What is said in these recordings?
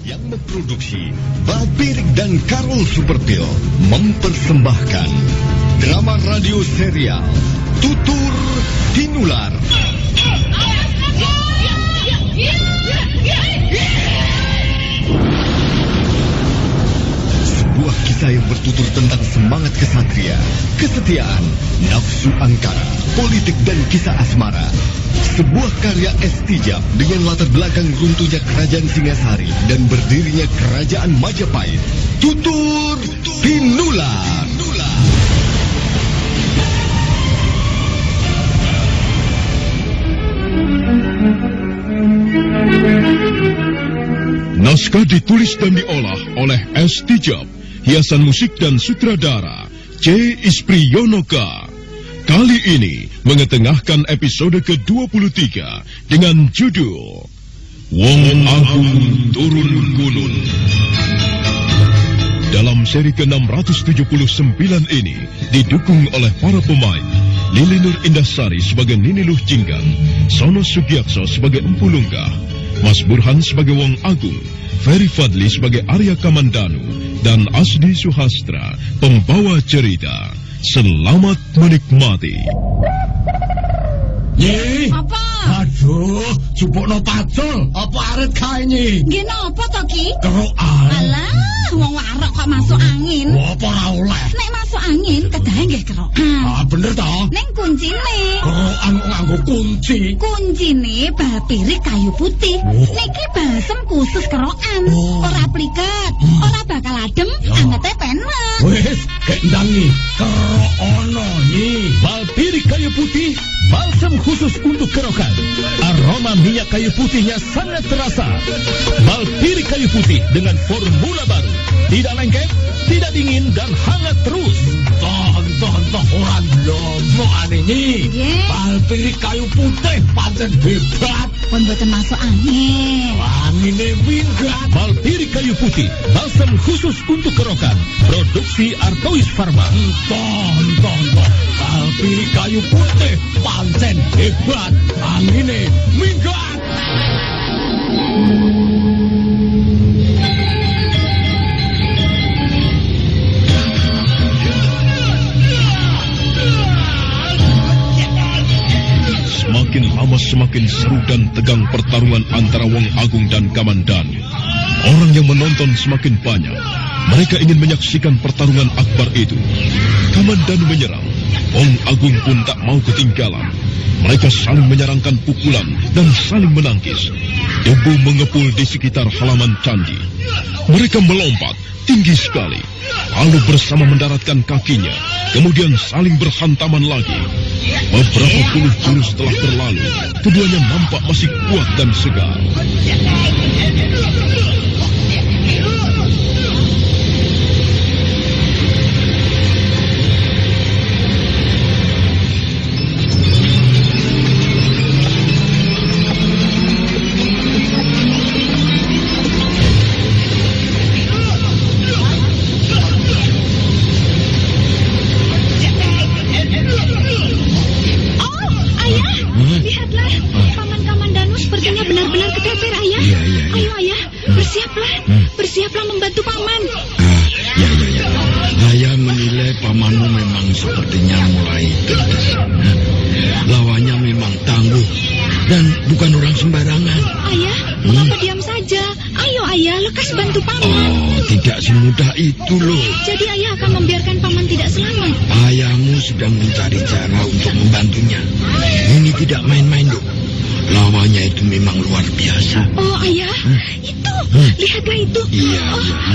Yang memproduksi Balpirik dan Karol Superpil mempersembahkan drama radio serial Tutur Tinular. Sebuah kisah yang bertutur tentang semangat kesatria, kesetiaan, nafsu angkara, politik dan kisah asmara. Sebuah karya Estijab dengan latar belakang runtuhnya kerajaan Singasari dan berdirinya kerajaan Majapahit. Tutur Tinular. Naskah ditulis dan diolah oleh Estijab, hiasan musik dan sutradara C. Ispriyonoka. Kali ini mengetengahkan episode ke-23 dengan judul Wong Agung Turun Gunung. Dalam seri ke-679 ini didukung oleh para pemain Lili Nur Indasari sebagai Nini Luh Jinggan, Sono Sugiakso sebagai Empu Lunggah, Mas Burhan sebagai Wong Agung, Ferry Fadli sebagai Arya Kamandanu, dan Asdi Suhastra pembawa cerita. Selamat menikmati. Nyi. Apa? Aduh, jupukno pacul. Apa arit kae nyi? Nggih napa to Ki? Kerokan. Alah, wong warok kok masuk angin. Apa ora oleh? Nek masuk angin kedahe nggih kerokan. Ah, bener to? Ning kuncine. Kerokan kok nganggo kunci. Kuncine balpirik kayu putih. Niki balsem khusus kerokan. Ora pliket, ora bakal adem, angete penak. Wis, kek ndang nyi. Kerok ono nyi. Balpirik kayu putih, balsam khusus untuk kerokan. Aroma minyak kayu putihnya sangat terasa. Balpirik kayu putih dengan formula baru. Tidak lengket, tidak dingin, dan hangat terus. Toh, orang lomo ane nyi. Nggih. Balpirik kayu putih pancen hebat. Pun boten masuk angin. Angine minggat. Balpirik kayu putih, balsam khusus untuk kerokan. Produksi Artois Pharma. Toh. Balpirik kayu putih pancen hebat. Angine minggat. Semakin lama semakin seru dan tegang pertarungan antara Wong Agung dan Kamandanu. Orang yang menonton semakin banyak. Mereka ingin menyaksikan pertarungan akbar itu. Kamandanu menyerang. Wong Agung pun tak mau ketinggalan. Mereka saling menyerangkan pukulan dan saling menangkis. Debu mengepul di sekitar halaman candi. Mereka melompat tinggi sekali, lalu bersama mendaratkan kakinya, kemudian saling berhantaman lagi. Beberapa puluh jurus setelah berlalu, keduanya nampak masih kuat dan segar. Bersiaplah membantu paman. Ya. Saya menilai pamanmu memang sepertinya mulai terdesak. Lawannya memang tangguh dan bukan orang sembarangan. Ayah, mengapa diam saja? Ayo ayah, lekas bantu paman. Oh, tidak semudah itu loh. Jadi ayah akan membiarkan paman tidak selamat. Ayahmu sedang mencari cara untuk membantunya. Ini tidak main-main loh. Lawannya itu memang luar biasa. Oh ayah, itu, lihatlah itu. Iya.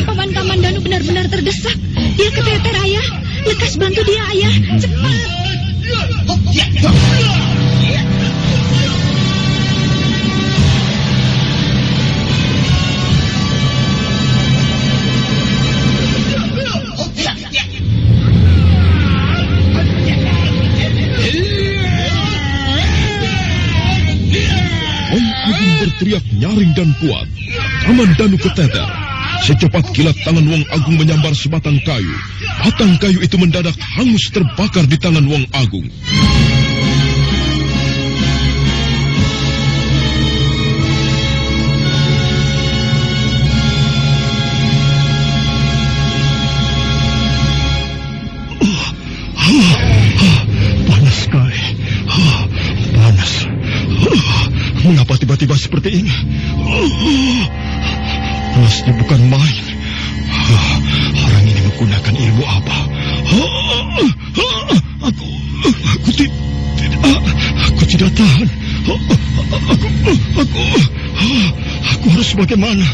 Paman Kamandanu benar-benar terdesak. Dia keteter ayah. Lekas bantu dia ayah, cepat. Berteriak nyaring dan kuat. Kamandanu keteter. Secepat kilat tangan Wong Agung menyambar sebatang kayu. Batang kayu itu mendadak hangus terbakar di tangan Wong Agung. Mengapa tiba-tiba seperti ini? Rasanya bukan main. Orang ini menggunakan ilmu apa? Aku tidak tahan. Aku harus bagaimana?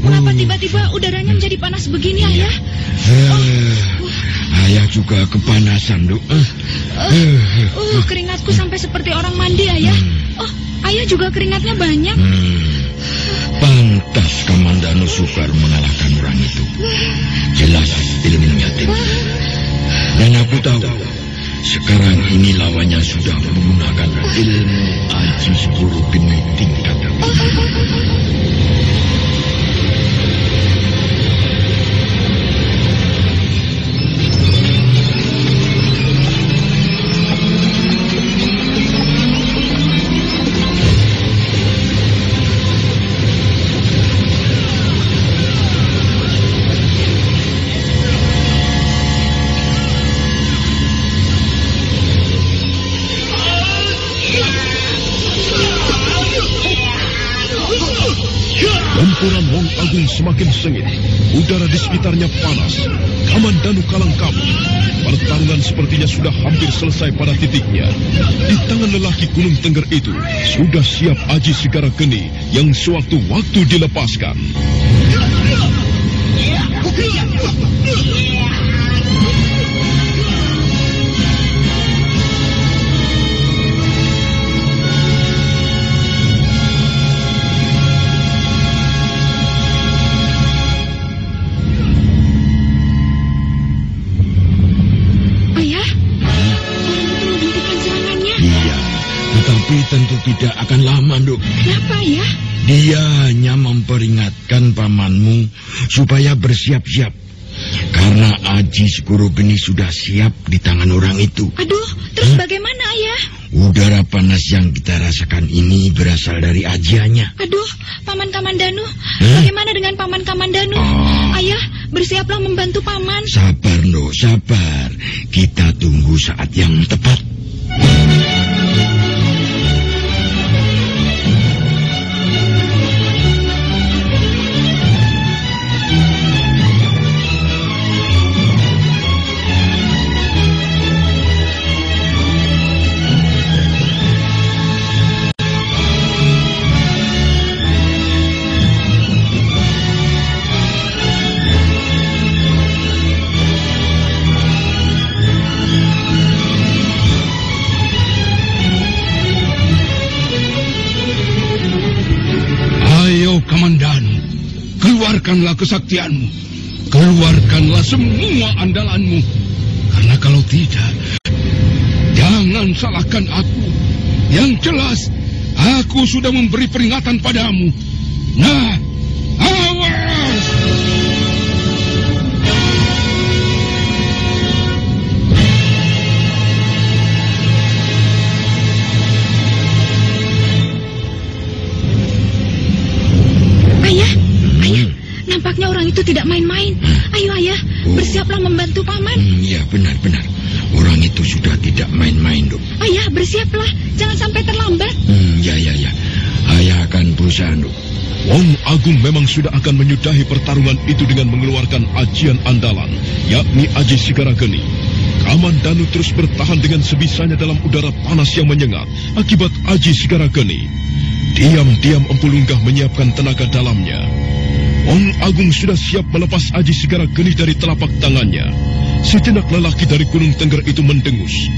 Mengapa tiba-tiba udaranya menjadi panas begini, Ayah? Ayah juga kepanasan, Duk. Keringatku sampai seperti orang mandi, Ayah. Ayah juga keringatnya banyak. Pantas Kamandanu Sukar mengalahkan orang itu. Jelas ilmunya tinggi. Dan aku tahu, sekarang ini lawannya sudah menggunakan ilmu Aji Segoro Geni tingkat Gempuran Wong Agung semakin sengit. Udara di sekitarnya panas. Kamandanu kalang kabut. Pertarungan sepertinya sudah hampir selesai pada titiknya. Di tangan lelaki Gunung Tengger itu sudah siap Aji Segara Geni yang sewaktu-waktu dilepaskan. Tapi tentu tidak akan lama, Duk. Kenapa, ya? Dia hanya memperingatkan pamanmu supaya bersiap-siap. Karena Aji Segoro Geni sudah siap di tangan orang itu. Aduh, terus bagaimana, Ayah? Udara panas yang kita rasakan ini berasal dari ajiannya. Aduh, Paman Kamandanu. Bagaimana dengan Paman Kamandanu? Ayah, bersiaplah membantu Paman. Sabar, Ndo, sabar. Kita tunggu saat yang tepat. Kamandanu, keluarkanlah kesaktianmu, keluarkanlah semua andalanmu, karena kalau tidak, jangan salahkan aku. Yang jelas, aku sudah memberi peringatan padamu. Nah, awas! Nampaknya orang itu tidak main-main. Ayo, Ayah, bersiaplah membantu Paman. Ya, benar-benar. Orang itu sudah tidak main-main, Duk. Ayah, bersiaplah. Jangan sampai terlambat. Ya. Ayah akan berusaha, Duk. Wong Agung memang sudah akan menyudahi pertarungan itu dengan mengeluarkan ajian andalan, yakni Aji Segara Geni. Kamandanu terus bertahan dengan sebisanya dalam udara panas yang menyengat akibat Aji Segara Geni. Diam-diam Empu Lunggah menyiapkan tenaga dalamnya. Wong Agung sudah siap melepas Aji Segara Geni dari telapak tangannya. Sejenak lelaki dari Gunung Tengger itu mendengus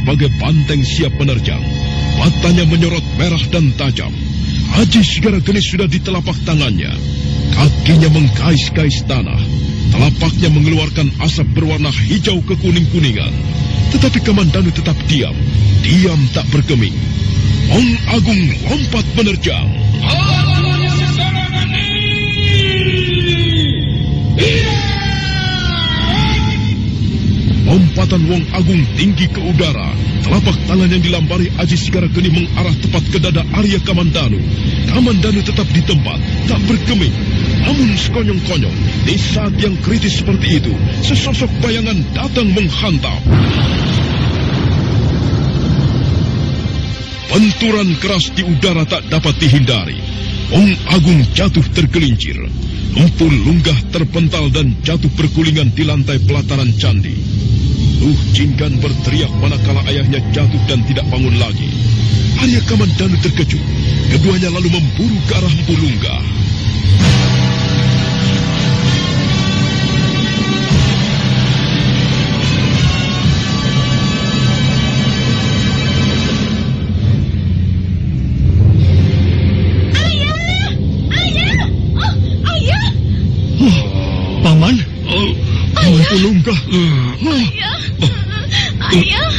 bagai banteng siap menerjang. Matanya menyorot merah dan tajam. Aji Segara Geni sudah di telapak tangannya. Kakinya mengkais-kais tanah. Telapaknya mengeluarkan asap berwarna hijau kekuning-kuningan. Tetapi Kamandanu tetap diam tak bergeming. Wong Agung lompat menerjang. kekuatan Wong Agung tinggi ke udara. Telapak tangan yang dilampari Aji Segara Geni mengarah tepat ke dada Arya Kamandanu. Kamandanu tetap di tempat, tak bergeming. Namun sekonyong-konyong, di saat yang kritis seperti itu, sesosok bayangan datang menghantam. Benturan keras di udara tak dapat dihindari. Wong Agung jatuh tergelincir. Empu Lunggah terpental dan jatuh bergulingan di lantai pelataran candi. Luh Jinggan berteriak manakala ayahnya jatuh dan tidak bangun lagi. Arya Kamandanu terkejut. Keduanya lalu memburu ke arah Empu Lunggah. Paman? Empu Lunggah. Ayah.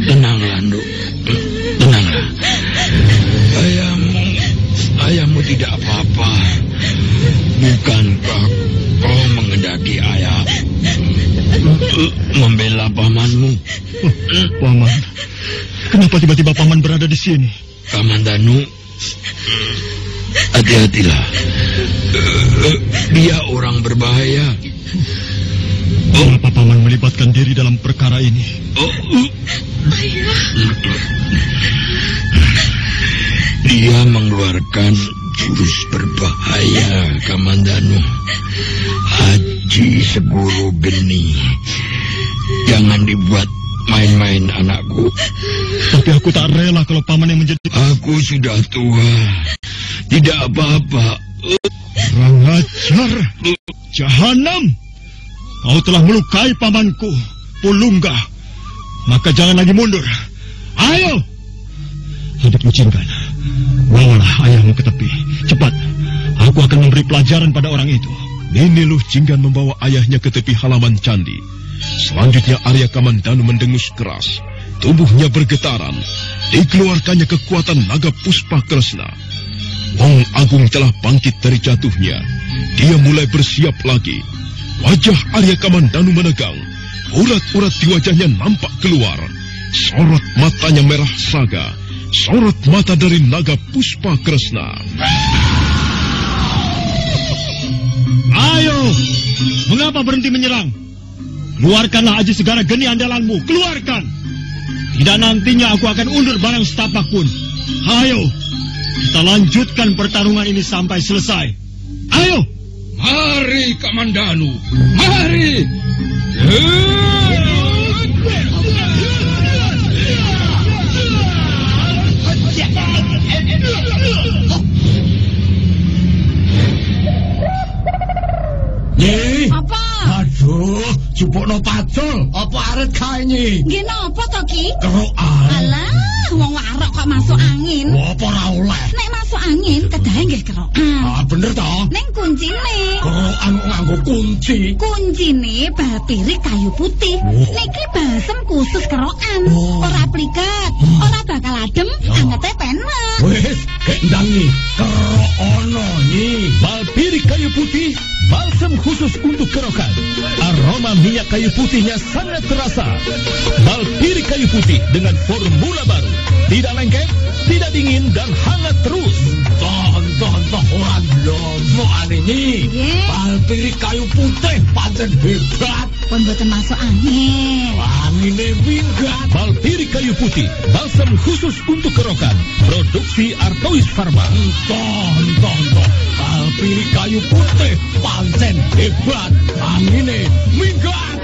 Tenanglah, Nduk. Tenanglah. Ayahmu tidak apa-apa. Bukankah kau mengendaki ayah membela pamanmu? Paman, kenapa tiba-tiba paman berada di sini? Kamandanu, hati-hatilah. Dia orang berbahaya. Mengapa paman melibatkan diri dalam perkara ini? Dia mengeluarkan jurus berbahaya, Kamandanu. Aji Segoro Geni. Jangan dibuat main-main, anakku. Tapi aku tak rela kalau paman yang menjadi... Aku sudah tua. Tidak apa-apa. Kurang ajar. Jahanam. Kau telah melukai pamanku, Pulungga. Maka jangan lagi mundur. Ayo. Adikku Jinggan, bawalah ayahmu ke tepi. Cepat. Aku akan memberi pelajaran pada orang itu. Nini Luh Jinggan membawa ayahnya ke tepi halaman candi. Selanjutnya Arya Kamandanu mendengus keras. Tubuhnya bergetaran. Dikeluarkannya kekuatan naga Puspa Kresna. Wong Agung telah bangkit dari jatuhnya. Dia mulai bersiap lagi. Wajah Arya Kamandanu menegang. Urat-urat di wajahnya nampak keluar. Sorot matanya merah saga. Sorot mata dari naga Puspa Kresna. Ayo. Mengapa berhenti menyerang? Keluarkanlah Aji Segara Geni andalanmu. Keluarkan. Tidak nantinya aku akan undur barang setapak pun. Ayo. Kita lanjutkan pertarungan ini sampai selesai. Ayo. Mari, Kamandanu. Mari. Nyi. Apa? Aduh, jupukno pacul. Apa aret kae nyi? Nggih napa to, Ki? Kerokan. Alah, wong warok kok masuk angin. Apa ora oleh? Nek masuk angin kedahe nggih kerokan. Ah, bener to? Ning kuncine. Kerokan nganggo kunci. Kuncine bal pirik kayu putih. Niki balsem khusus kerokan. Ora pliket, ora bakal adem, angete penak. Wis, kek ndangi. Kerok ono nyi. Bal pirik kayu putih, balsam khusus untuk kerokan. Aroma minyak kayu putihnya sangat terasa. Bal pirik kayu putih dengan formula baru. Tidak lengket, tidak dingin, dan hangat terus. Toh, orang lomo ane nyi. Nggih. Bal pirik kayu putih pancen hebat. Pun boten masuk angin. Angine minggat. Bal pirik kayu putih, balsam khusus untuk kerokan. Produksi Artois Pharma. Toh. Bal pirik kayu putih pancen hebat. Angine minggat.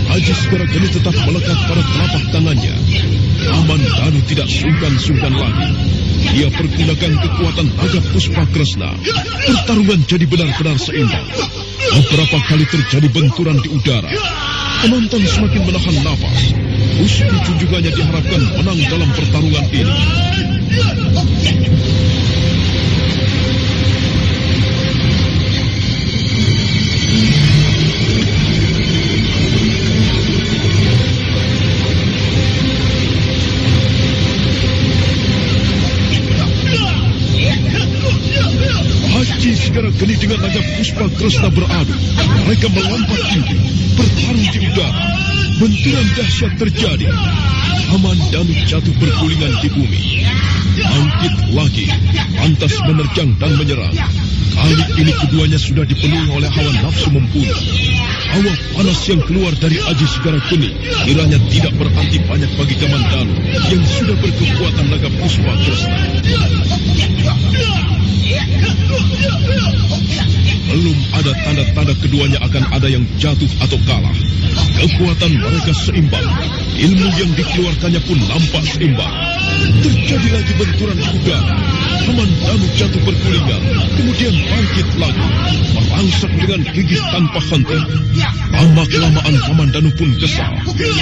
Aji Segara Geni tetap melekat pada telapak tangannya. Kamandanu tidak sungkan-sungkan lagi. Dia pergunakan kekuatan naga Puspa Kresna. Pertarungan jadi benar-benar seimbang. Beberapa kali terjadi benturan di udara. Penonton semakin menahan napas. Uspi junjungannya diharapkan menang dalam pertarungan ini. Geni dengan naga Puspa Kresna beradu. Mereka melompat tinggi, bertarung di udara. Benturan dahsyat terjadi. Kamandanu jatuh bergulingan di bumi. Bangkit lagi, lantas menerjang dan menyerang. Kali ini keduanya sudah dipenuhi oleh hawa nafsu membunuh. Hawa panas yang keluar dari Aji Segara Geni kiranya tidak berarti banyak bagi Kamandanu yang sudah berkekuatan naga Puspa Kresna. Belum ada tanda-tanda keduanya akan ada yang jatuh atau kalah. Kekuatan mereka seimbang. Ilmu yang dikeluarkannya pun nampak seimbang. Terjadi lagi benturan di udara. Kamandanu jatuh bergulingan, kemudian bangkit lagi, merangsek dengan gigih tanpa henti. Lama-kelamaan Kamandanu pun kesal,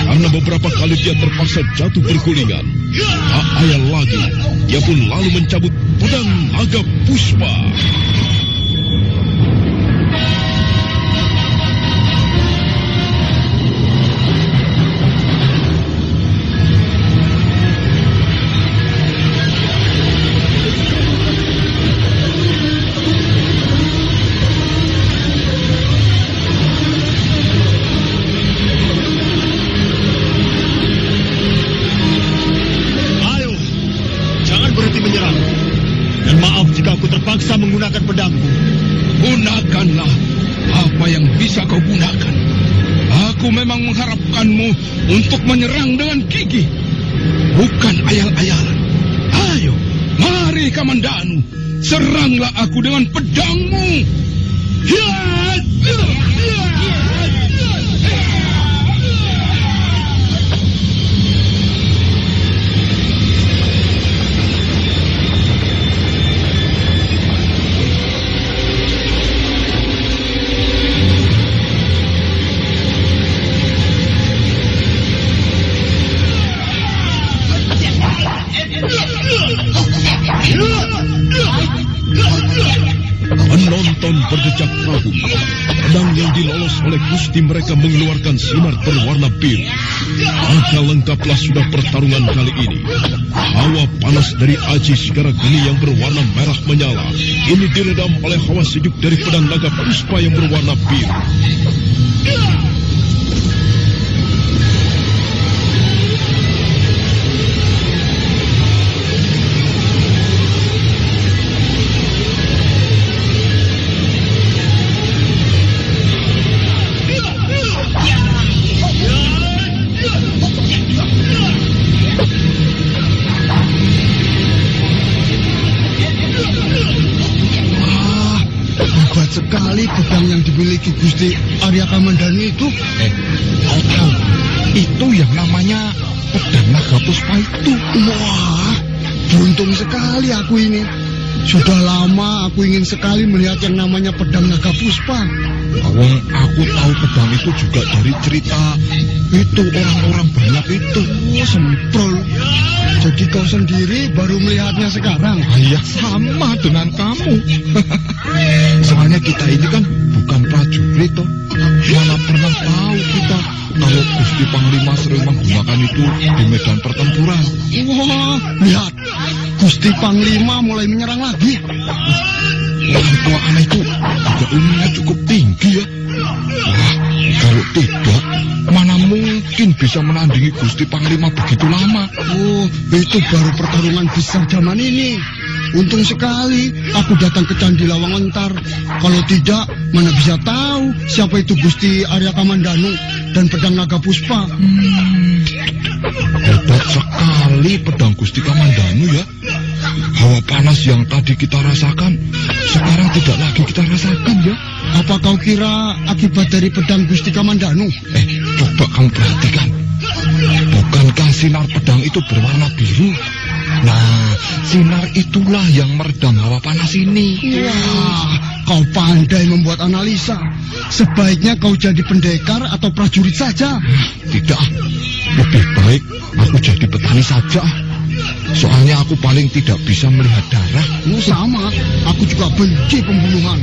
karena beberapa kali dia terpaksa jatuh bergulingan. Tak ayal lagi, dia pun lalu mencabut pedang naga Puspa. Terpaksa menggunakan pedangku. Gunakanlah apa yang bisa kau gunakan. Aku memang mengharapkanmu untuk menyerang dengan gigih, bukan ayal-ayalan. Ayo, mari Kamandanu, seranglah aku dengan pedangmu. Penonton berdecak kagum. Pedang yang dilolos oleh Gusti mereka mengeluarkan sinar berwarna biru. Maka lengkaplah sudah pertarungan kali ini. Hawa panas dari Aji Segara Geni yang berwarna merah menyala ini diredam oleh hawa sejuk dari pedang naga Puspa yang berwarna biru. Sekali pedang yang dimiliki Gusti Arya Kamandanu itu. Kau tahu, itu yang namanya pedang naga Puspa itu. Wah, beruntung sekali aku ini. Sudah lama aku ingin sekali melihat yang namanya pedang naga Puspa. Aku tahu pedang itu juga dari cerita itu orang-orang banyak itu. Semprol. Jadi kau sendiri baru melihatnya sekarang? Iya, sama dengan kamu. Soalnya kita ini kan bukan prajurit toh. Mana pernah tahu kita kalau Gusti Panglima sering menggunakan itu di medan pertempuran. Wah, lihat. Gusti Panglima mulai menyerang lagi. Orang tua anak itu juga ilmunya cukup tinggi ya. Wah, kalau tidak, mana mungkin bisa menandingi Gusti Panglima begitu lama. Oh, itu baru pertarungan besar zaman ini. Untung sekali aku datang ke Candi Lawang Lentar. Kalau tidak, mana bisa tahu siapa itu Gusti Arya Kamandanu dan pedang naga Puspa. Hebat sekali pedang Gusti Kamandanu ya. Hawa panas yang tadi kita rasakan, sekarang tidak lagi kita rasakan ya. Apa kau kira akibat dari pedang Gusti Kamandanu? Coba kamu perhatikan. Bukankah sinar pedang itu berwarna biru? Nah, sinar itulah yang meredam hawa panas ini. Wah, kau pandai membuat analisa. Sebaiknya kau jadi pendekar atau prajurit saja. Tidak, lebih baik aku jadi petani saja. Soalnya aku paling tidak bisa melihat darah. Sama, aku juga benci pembunuhan.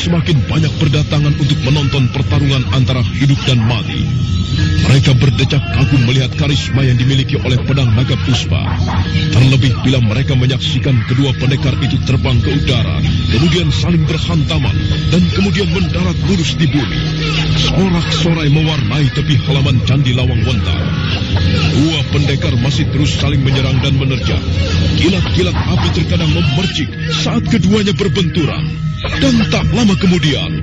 semakin banyak berdatangan untuk menonton pertarungan antara hidup dan mati. Mereka berdecak kagum melihat karisma yang dimiliki oleh pedang naga puspa. Terlebih bila mereka menyaksikan kedua pendekar itu terbang ke udara, kemudian saling berhantaman, dan kemudian mendarat lurus di bumi. Sorak-sorai mewarnai tepi halaman Candi Lawang Wontar. Dua pendekar masih terus saling menyerang dan menerjang. Kilat-kilat api terkadang memercik saat keduanya berbenturan. Dan tak lama kemudian,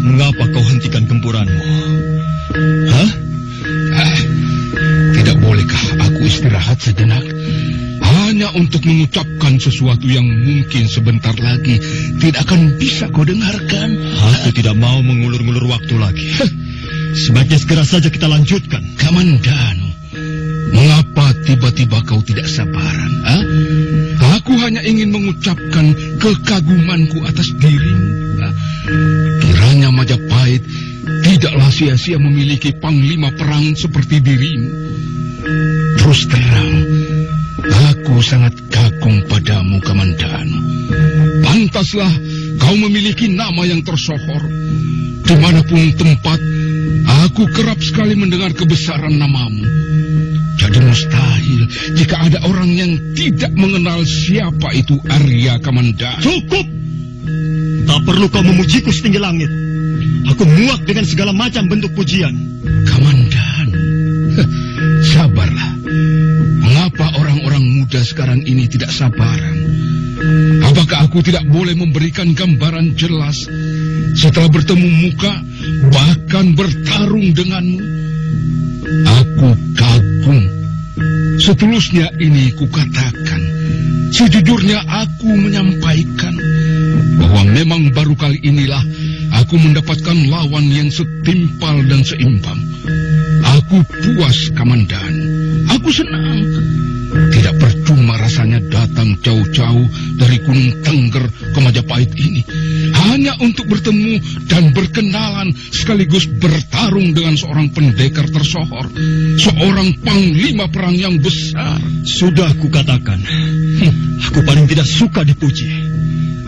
mengapa kau hentikan gempuranmu? Hah? Tidak bolehkah aku istirahat sejenak? Hanya untuk mengucapkan sesuatu yang mungkin sebentar lagi tidak akan bisa kau dengarkan. Aku tidak mau mengulur-ngulur waktu lagi. Sebaiknya segera saja kita lanjutkan. Kamandanu, mengapa tiba-tiba kau tidak sabaran? Ha? Aku hanya ingin mengucapkan kekagumanku atas dirimu. Ha? Kiranya Majapahit tidaklah sia-sia memiliki panglima perang seperti dirimu. Terus terang, aku sangat kagum padamu, Kamandanu. Pantaslah kau memiliki nama yang tersohor. Dimanapun tempat, aku kerap sekali mendengar kebesaran namamu. Jadi mustahil jika ada orang yang tidak mengenal siapa itu Arya Kamandanu. Cukup! Tak perlu kau memujiku setinggi langit. Aku muak dengan segala macam bentuk pujian. Kamandanu, sabarlah. Mengapa orang-orang muda sekarang ini tidak sabaran? Apakah aku tidak boleh memberikan gambaran jelas setelah bertemu muka, bahkan bertarung denganmu? Aku kagum. Setulusnya ini kukatakan, sejujurnya aku menyampaikan bahwa memang baru kali inilah aku mendapatkan lawan yang setimpal dan seimbang. Aku puas, Kamandanu. Aku senang. Tidak percuma rasanya datang jauh-jauh dari Gunung Tengger ke Majapahit ini. Hanya untuk bertemu dan berkenalan sekaligus bertarung dengan seorang pendekar tersohor. Seorang panglima perang yang besar. Sudah kukatakan, aku paling tidak suka dipuji.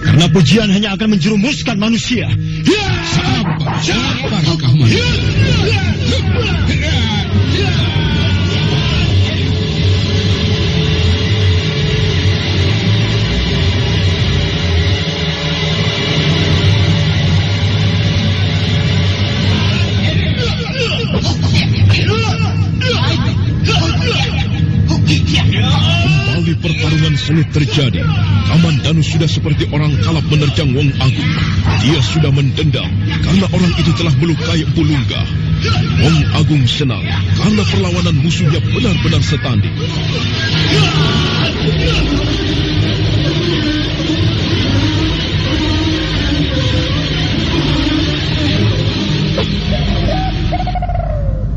Karena pujian hanya akan menjerumuskan manusia. Sabar, Kamandanu. kembali pertarungan sengit terjadi. Kamandanu sudah seperti orang kalap menerjang Wong Agung. Dia sudah mendendam karena orang itu telah melukai Empu Lunggah. Wong Agung senang karena perlawanan musuhnya benar-benar setanding.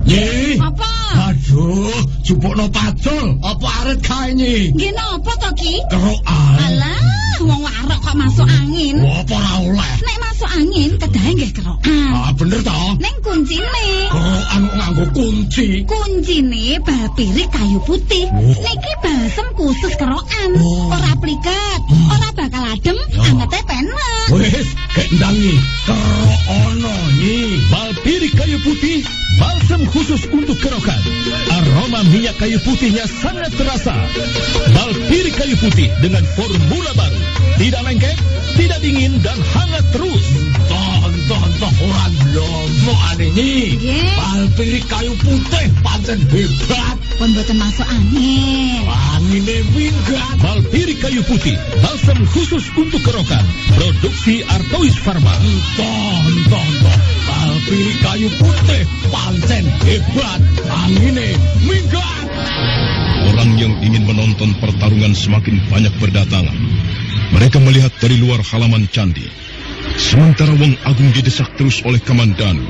Nyi. Apa? Aduh, jupukno pacul. Apa arep kae nyi? Nggih napa to, Ki? Kerokan. Alah, wong warok kok masuk angin. Apa ora oleh? Nek masuk angin kedahe nggih kerokan. Ah, bener to? Ning kuncine. Kerokan kok nganggo kunci. Kuncine bapirik kayu putih. Niki balsem khusus kerokan. Ora pliket, ora bakal adem, angete penak. Wis, kendangi. Kerokono nyi. Balpirik kayu putih, balsam khusus untuk kerokan. Aroma minyak kayu putihnya sangat terasa. Balpirik kayu putih dengan formula baru. Tidak lengket, tidak dingin, dan hangat terus. Tonton orang lomo ane nyi. Nggih. Balpirik kayu putih pancen hebat. Pun boten masuk angin. Angine minggat. Balpirik kayu putih, balsam khusus untuk kerokan. Produksi Artois Pharma. Tonton. Balpirik kayu putih pancen hebat. Angine minggat. Orang yang ingin menonton pertarungan semakin banyak berdatangan. Mereka melihat dari luar halaman candi. Sementara Wong Agung didesak terus oleh Kamandanu.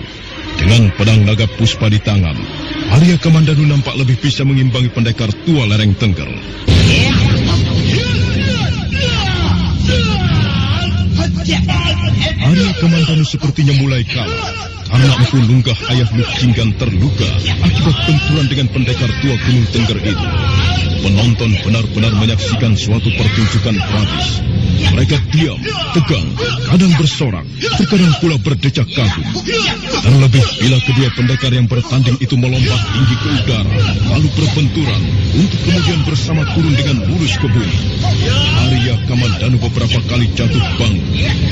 Dengan pedang naga puspa di tangan, Arya Kamandanu nampak lebih bisa mengimbangi pendekar tua lereng Tengger. Arya Kamandanu sepertinya mulai kalah karena Empu Lunggah ayah Luk Jinggan terluka akibat benturan dengan pendekar tua Gunung Tengger itu. Penonton benar-benar menyaksikan suatu pertunjukan tragis. Mereka diam, tegang, kadang bersorak, terkadang pula berdecak kagum. Terlebih bila kedua pendekar yang bertanding itu melompat tinggi ke udara, lalu berbenturan untuk kemudian bersama turun dengan lurus ke bumi. Arya Kamandanu beberapa kali jatuh bangun,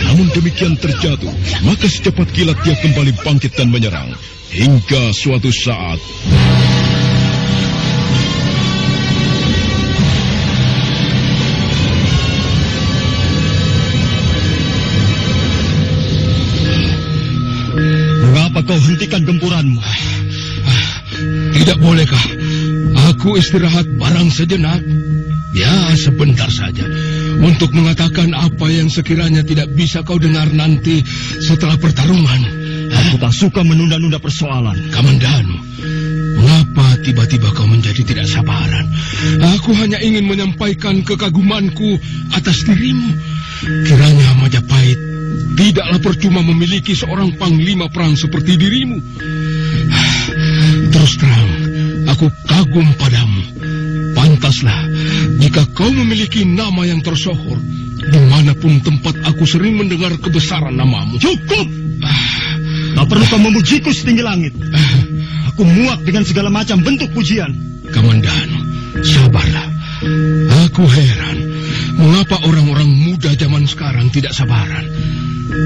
namun demikian terjatuh, maka secepat kilat dia kembali bangkit dan menyerang. Hingga suatu saat... Mengapa kau hentikan gempuranmu? Tidak bolehkah aku istirahat barang sejenak? Ya, sebentar saja. Untuk mengatakan apa yang sekiranya tidak bisa kau dengar nanti setelah pertarungan. Aku tak suka menunda-nunda persoalan. Kamandanu, mengapa tiba-tiba kau menjadi tidak sabaran? Aku hanya ingin menyampaikan kekagumanku atas dirimu. Kiranya Majapahit tidaklah percuma memiliki seorang panglima perang seperti dirimu. Terus terang, aku kagum padamu. Pantaslah jika kau memiliki nama yang tersohor. Dimanapun tempat aku sering mendengar kebesaran namamu. Cukup! Tak perlu kau memujiku setinggi langit. Aku muak dengan segala macam bentuk pujian. Kamandanu, sabarlah. Aku heran, mengapa orang-orang muda zaman sekarang tidak sabaran?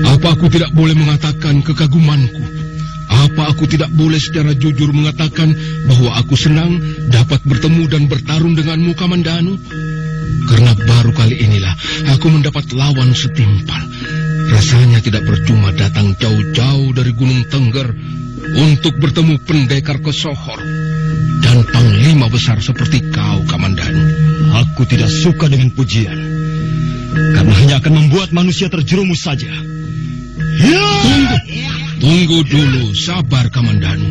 Apa aku tidak boleh mengatakan kekagumanku? Apa aku tidak boleh secara jujur mengatakan bahwa aku senang dapat bertemu dan bertarung denganmu, Kamandanu? Karena baru kali inilah aku mendapat lawan setimpal. Rasanya tidak percuma datang jauh-jauh dari Gunung Tengger untuk bertemu pendekar kesohor dan panglima besar seperti kau, Kamandanu. Aku tidak suka dengan pujian, karena hanya akan membuat manusia terjerumus saja. Ya! Tunggu dulu, sabar, Kamandanu.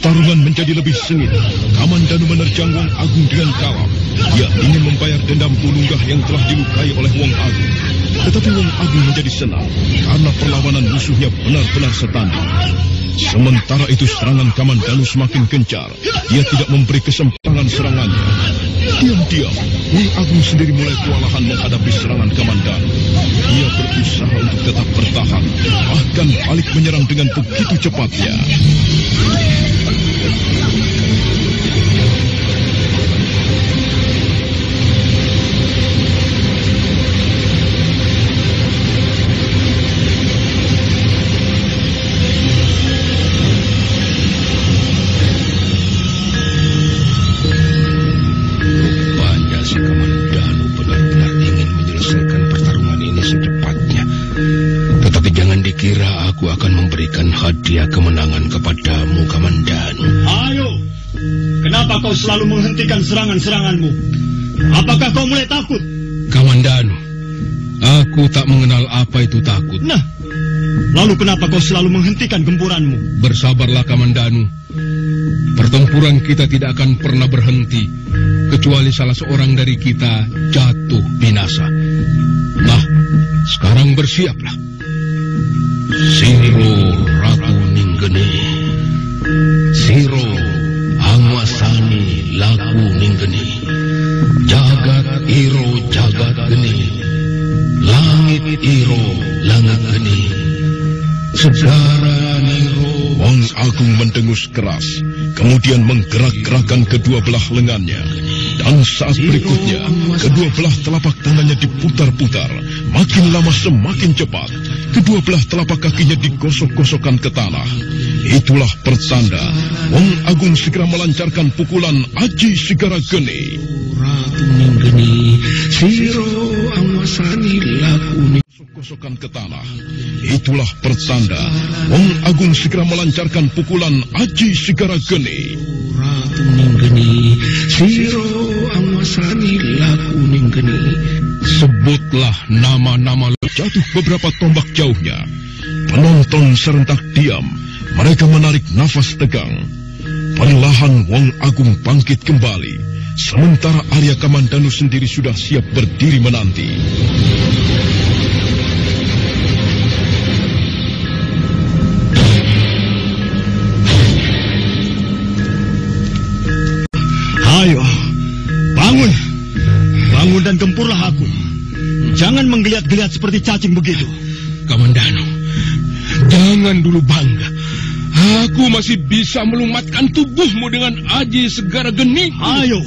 Pertarungan menjadi lebih sengit. Kamandanu menerjang Wong Agung dengan kalap. Dia ingin membayar dendam Tulunggah yang telah dilukai oleh Wong Agung. Tetapi Wong Agung menjadi senang karena perlawanan musuhnya benar-benar setanding. Sementara itu serangan Kamandanu semakin gencar. Dia tidak memberi kesempatan serangannya. Diam-diam, Wong Agung sendiri mulai kewalahan menghadapi serangan Kamandanu. Dia berusaha untuk tetap bertahan, bahkan balik menyerang dengan begitu cepatnya. Kira aku akan memberikan hadiah kemenangan kepadamu, Kamandanu. Ayo, kenapa kau selalu menghentikan serangan-seranganmu? Apakah kau mulai takut? Kamandanu, aku tak mengenal apa itu takut. Nah, lalu kenapa kau selalu menghentikan gempuranmu? Bersabarlah, Kamandanu. Pertempuran kita tidak akan pernah berhenti, kecuali salah seorang dari kita jatuh binasa. Nah, sekarang bersiaplah. Siro Ratu Ninggeni, Siro Angwasani Laku Ninggeni, Jagat Iro Jagat Geni, Langit Iro Langit Geni, Segara Niro. Wong Agung mendengus keras, kemudian menggerak-gerakkan kedua belah lengannya. Dan saat berikutnya, kedua belah telapak tangannya diputar-putar, makin lama semakin cepat. kedua belah telapak kakinya digosok-gosokkan ke tanah. Itulah pertanda Wong Agung segera melancarkan pukulan Aji Segara Geni. Ratu Ninggeni, siro amasani lakuni. Gosok-gosokkan ke tanah. Itulah pertanda Wong Agung segera melancarkan pukulan Aji Segara Geni. Ratu Ninggeni, siro amasani lakuni geni. Sebutlah nama-nama. Jatuh beberapa tombak jauhnya. Penonton serentak diam. Mereka menarik nafas tegang. Perlahan Wong Agung bangkit kembali. Sementara Arya Kamandanu sendiri sudah siap berdiri menanti. Ayo, bangun. Bangun dan gempurlah aku. Jangan menggeliat-geliat seperti cacing begitu. Kamandanu, jangan dulu bangga. Aku masih bisa melumatkan tubuhmu dengan Aji Segara Geni. Ayo,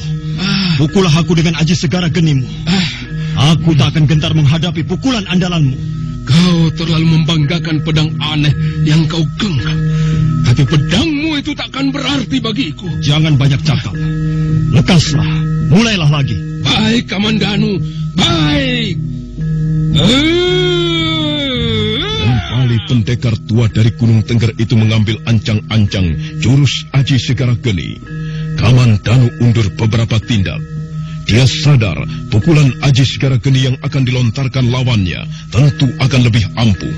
pukullah aku dengan Aji Segara Genimu. Aku tak akan gentar menghadapi pukulan andalanmu. Kau terlalu membanggakan pedang aneh yang kau genggam. Tapi pedangmu itu takkan berarti bagiku. Jangan banyak cakap. Lekaslah, mulailah lagi. Baik, Kamandanu, baik. Kembali pendekar tua dari Gunung Tengger itu mengambil ancang-ancang jurus Aji Segara Geni. Kamandanu undur beberapa tindak. Dia sadar pukulan Aji Segara Geni yang akan dilontarkan lawannya tentu akan lebih ampuh.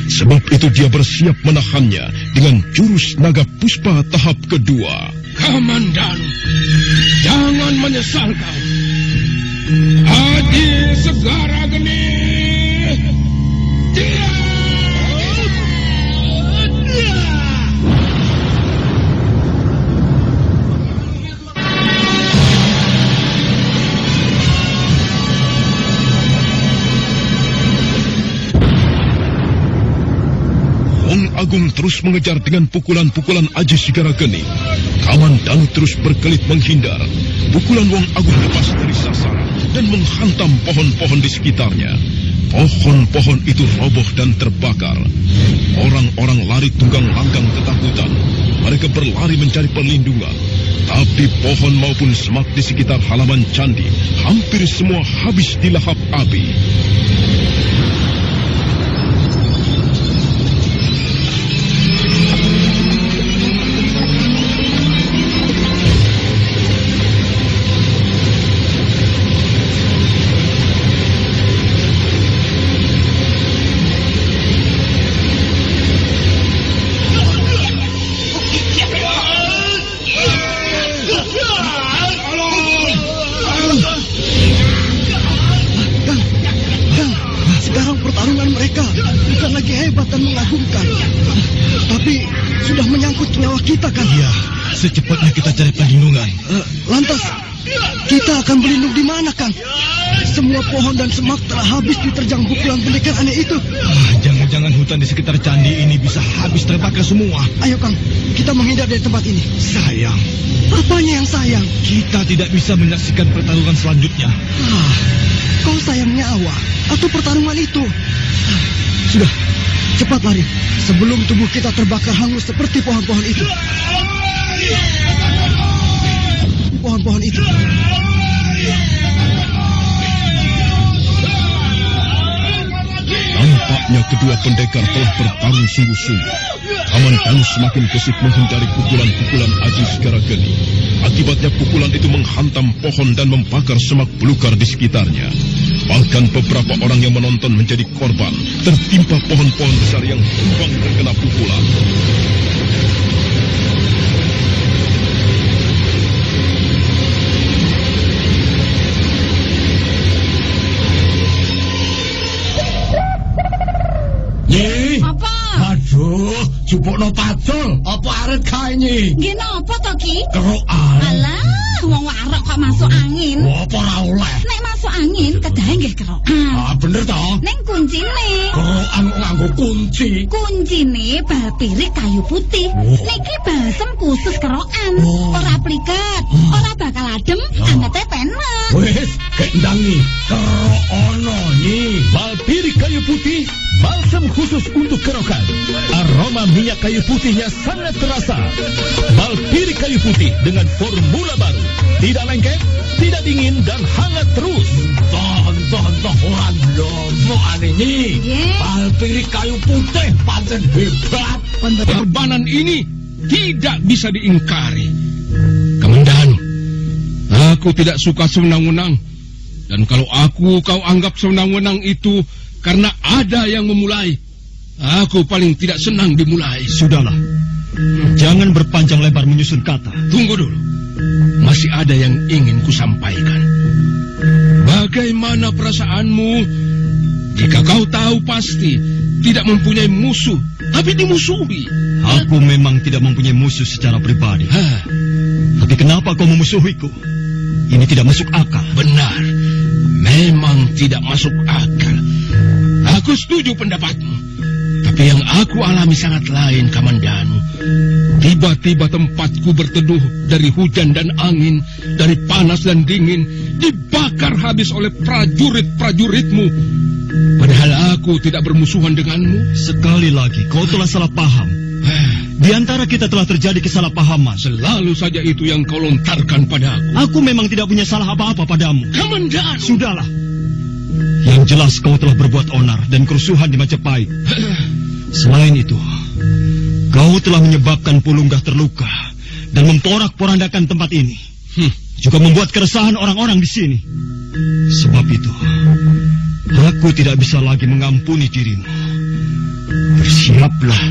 Sebab itu dia bersiap menahannya dengan jurus Naga Puspa tahap kedua. Kamandanu, jangan menyesal kau. Aji Segara Geni. Wong Agung terus mengejar dengan pukulan-pukulan Aji Segara Geni. Kamandanu terus berkelit menghindar. Pukulan Wong Agung lepas dari sasaran dan menghantam pohon-pohon di sekitarnya. Pohon-pohon itu roboh dan terbakar. Orang-orang lari tunggang langgang ketakutan. Mereka berlari mencari perlindungan. Tapi pohon maupun semak di sekitar halaman candi hampir semua habis dilahap api. Secepatnya kita cari perlindungan. Lantas, kita akan berlindung di mana, Kang? Semua pohon dan semak telah habis diterjang pukulan pendekar aneh itu. Jangan-jangan hutan di sekitar candi ini bisa habis terbakar semua. Ayo, Kang, kita menghindar dari tempat ini. Sayang. Apanya yang sayang? Kita tidak bisa menyaksikan pertarungan selanjutnya. Kau sayang nyawa atau pertarungan itu? Sudah, cepat lari sebelum tubuh kita terbakar hangus seperti pohon-pohon itu. Pohon-pohon itu. Nampaknya kedua pendekar telah bertarung sungguh-sungguh. Kamandanu semakin gesit menghindari pukulan-pukulan Aji Segara Geni. Akibatnya pukulan itu menghantam pohon dan membakar semak belukar di sekitarnya. Bahkan beberapa orang yang menonton menjadi korban, tertimpa pohon-pohon besar yang tumbang terkena pukulan. Apa? Aduh, jupukno pacul. Apa arep kae nyi? Nggih napa to, Ki? Kerokan. Alah, wong warok kok masuk angin. Apa ora oleh? Nek masuk angin kedahe nggih kerokan. Bener to? Ning kuncine. kerokan nganggo kunci. Kunci nih bal pirik kayu putih. Niki balsem khusus kerokan. Ora pliket, ora bakal adem, angete penak. Wes, kendangi kerokono nih. Bal pirik kayu putih, balsem khusus untuk kerokan. Aroma minyak kayu putihnya sangat terasa. Bal pirik kayu putih dengan formula baru. Tidak lengket, tidak dingin, dan hangat terus. Tonton orang lomo ini. Bal pirik kayu putih pancen hebat. Pengorbanan ini tidak bisa diingkari. Kamandanu, aku tidak suka sewenang-wenang. Dan kalau kau anggap sewenang-wenang itu karena ada yang memulai, aku paling tidak senang dimulai. Sudahlah, jangan berpanjang lebar menyusun kata. Tunggu dulu, masih ada yang ingin kusampaikan. Bagaimana perasaanmu jika kau tahu pasti tidak mempunyai musuh, tapi dimusuhi? Aku memang tidak mempunyai musuh secara pribadi. Tapi kenapa kau memusuhiku? Ini tidak masuk akal. Benar, memang tidak masuk akal. Aku setuju pendapatmu. Tapi yang aku alami sangat lain, Kamandanu. Tiba-tiba tempatku berteduh dari hujan dan angin, dari panas dan dingin, dibakar habis oleh prajurit-prajuritmu. Padahal aku tidak bermusuhan denganmu. Sekali lagi, kau telah salah paham. Di antara kita telah terjadi kesalahpahaman. Selalu saja itu yang kau lontarkan padaku. Aku memang tidak punya salah apa-apa padamu. Kamandanu. Sudahlah. Yang jelas kau telah berbuat onar dan kerusuhan di Majapahit. Selain itu, kau telah menyebabkan Pulunggah terluka dan memporak-porandakan tempat ini. Juga membuat keresahan orang-orang di sini. Sebab itu, aku tidak bisa lagi mengampuni dirimu. Bersiaplah.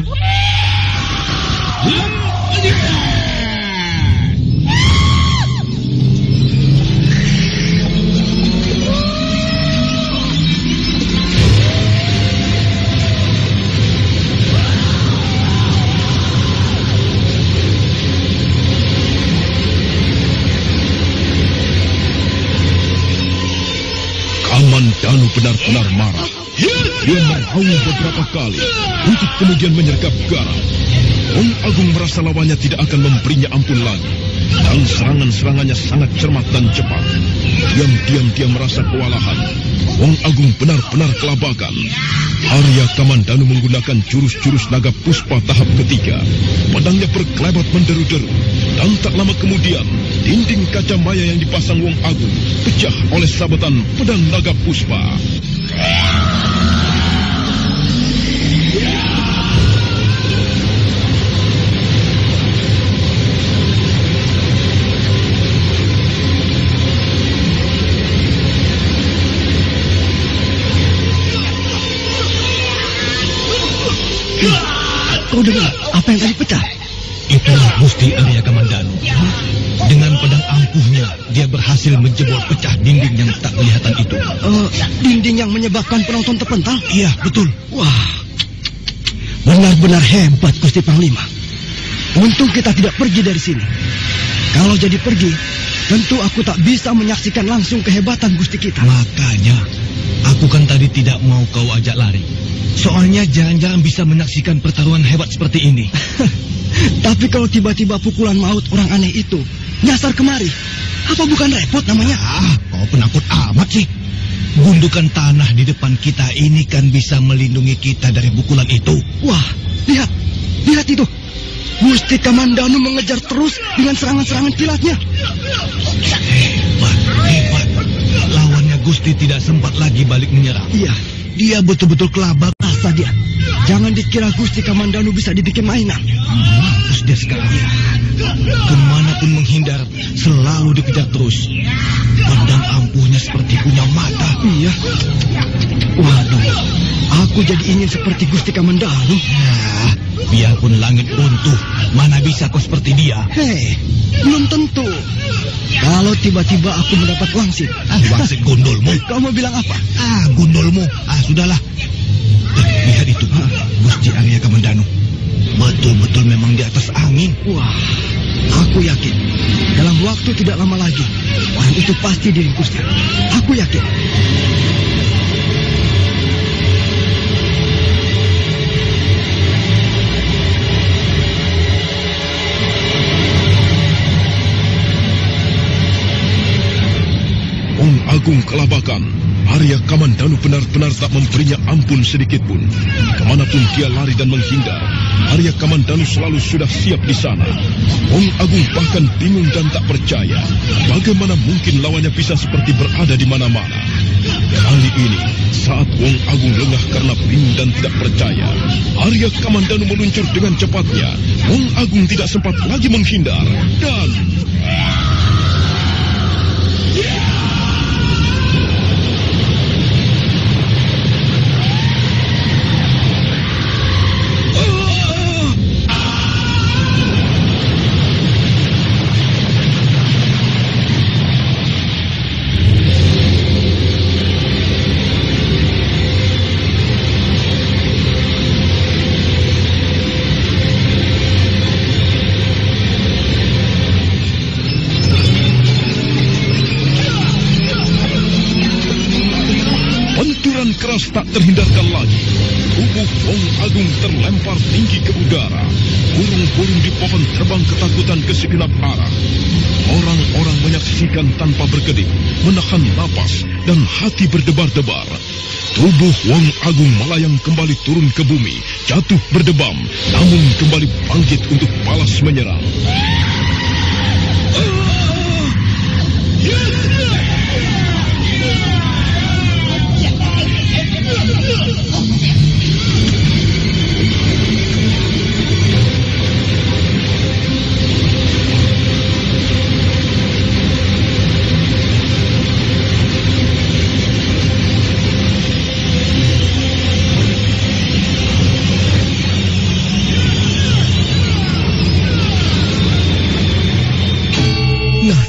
Kamandanu benar-benar marah. Dia meraung beberapa kali untuk kemudian menyergap garam. Wong Agung merasa lawannya tidak akan memberinya ampun lagi. Dan serangan-serangannya sangat cermat dan cepat. Diam-diam dia merasa kewalahan. Wong Agung benar-benar kelabakan. Arya Kamandanu menggunakan jurus-jurus naga puspa tahap ketiga. Pedangnya berkelebat menderu-deru. Dan tak lama kemudian, dinding kaca maya yang dipasang Wong Agung pecah oleh sabetan pedang naga puspa. Kau dengar apa yang tadi pecah? Itulah Gusti Arya Kamandanu. Dengan pedang ampuhnya, dia berhasil menjebol pecah dinding yang tak kelihatan itu. Dinding yang menyebabkan penonton terpental? Iya, betul. Wah, benar-benar hebat Gusti Panglima. Untung kita tidak pergi dari sini. Kalau jadi pergi, tentu aku tak bisa menyaksikan langsung kehebatan Gusti kita. Makanya, aku kan tadi tidak mau kau ajak lari. Soalnya jangan-jangan bisa menyaksikan pertarungan hebat seperti ini. Tapi kalau tiba-tiba pukulan maut orang aneh itu nyasar kemari, apa bukan repot namanya? Kau penakut amat sih. Gundukan tanah di depan kita ini kan bisa melindungi kita dari pukulan itu. Wah, lihat itu. Gusti Kamandanu mengejar terus dengan serangan-serangan kilatnya. Hebat. Lawannya Gusti tidak sempat lagi balik menyerang. Iya. Dia betul-betul kelabak. Rasa dia. Jangan dikira Gusti Kamandanu bisa dibikin mainan. Mampus dia sekarang. Kemanapun menghindar, selalu dikejar terus. Pedang ampuhnya seperti punya mata. Iya. Waduh, aku jadi ingin seperti Gusti Kamandanu. Biarpun langit runtuh, mana bisa kau seperti dia? Hei, belum tentu. Kalau tiba-tiba aku mendapat wangsit. Wangsit gundulmu? Kamu bilang apa? Gundulmu. Sudahlah. Lihat itu, Gusti Arya Kamandanu. Betul-betul memang di atas angin. Wah, aku yakin dalam waktu tidak lama lagi orang itu pasti diringkusnya. Aku yakin. Agung kelabakan, Arya Kamandanu benar-benar tak memberinya ampun sedikit pun. Kemanapun dia lari dan menghindar, Arya Kamandanu selalu sudah siap di sana. Wong Agung bahkan bingung dan tak percaya bagaimana mungkin lawannya bisa seperti berada di mana-mana. Kali ini, saat Wong Agung lengah karena bingung dan tidak percaya, Arya Kamandanu meluncur dengan cepatnya. Wong Agung tidak sempat lagi menghindar dan... keras tak terhindarkan lagi. Tubuh Wong Agung terlempar tinggi ke udara. Burung-burung di pohon terbang ketakutan ke segenap arah. Orang-orang menyaksikan tanpa berkedip, menahan napas dan hati berdebar-debar. Tubuh Wong Agung melayang kembali turun ke bumi, jatuh berdebam, namun kembali bangkit untuk balas menyerang.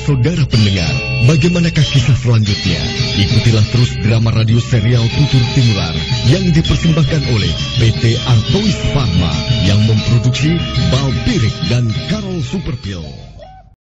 Saudara pendengar, bagaimanakah kisah selanjutnya? Ikutilah terus drama radio serial Tutur Timular yang dipersembahkan oleh PT Artois Pharma yang memproduksi Balpirik dan Karol Superpil.